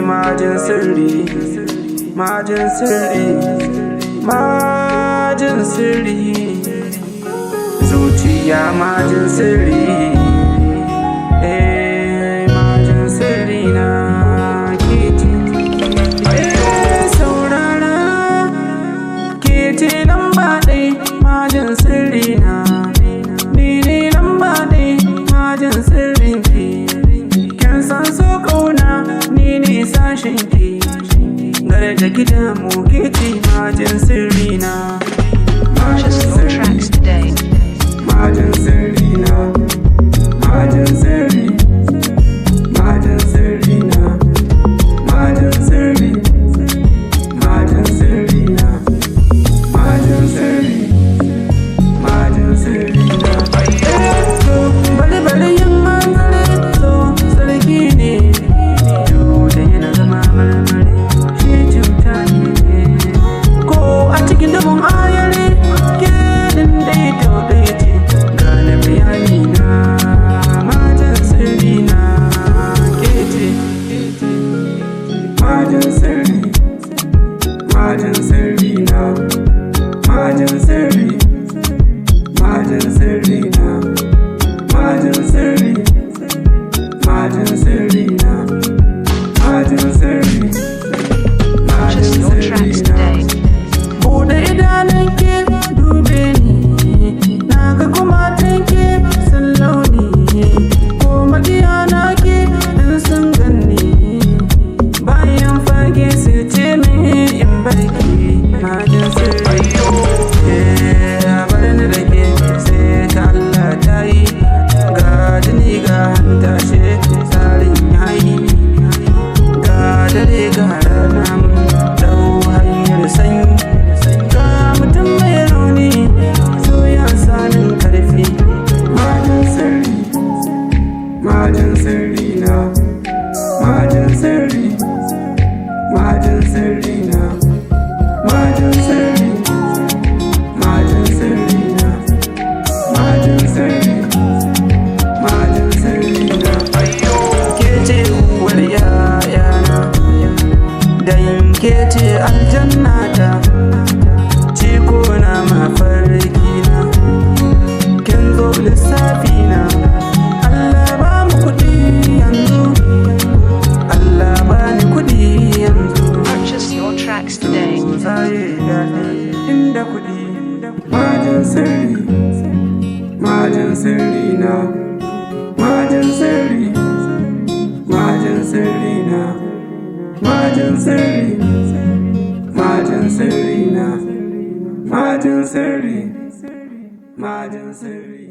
Majin sirri, majin sirri, majin sirri, zuciya majin sirri, majin sirri na kiti. Saurara kiti lamba ɗai, majin sirri na, ni ne lamba ɗai, majin sirrin ki. Kin san so ƙauna, ni ne sashen ki. Gare da gida mu kiti majin sirri na. Purchase your tracks today. Majin sirri na, majin sirri, majin sirri na, majin sirri, majin sirri na, majin sirri, majin sirri na. Bale bale yin manzare so sarki ne, da yana zama marmari shi cuta ne. Ko a cikin dabon ayare ke din dai to dai ce gane bayani na. Majin sirri na ke ce, majin sirri, majin sirri na, majin sirri, majin sirri na, majin sirri, majin sirri na, majin sirri, majin Purchase your tracks sirri na. today. Buɗe idanun ke dube ni, na ga kuma tanke sun launi, ko maƙiya na ke in sun ganni, bayan fage su ce min in barki. Majin sirri, bar ni da ke sai ta Allah ta yi, ga jini ga hanta she tsarin yayi, ga dare ga rana mun dau hanyar sanyi. Ga mutum mai rauni so ya sanin karfi. Majin sirri, majin sirri na, majin sirri, majin sirri na, majin sirri, majin sirri na, majin sirri, majin sirri na. Ke ce uwar yayana, dan ke ce aljannata, ciko na mafarki na, kin zo lissafi na. Allah ba mu kuɗi yanzu, Allah ba ni kuɗi yanzu. Purchase your tracks today. Zaye daɗi inda kuɗi. Majin sirri, majin sirri na, majin sirri, majin sirri na, majin sirri, majin sirri na, majin sirri, majin sirri.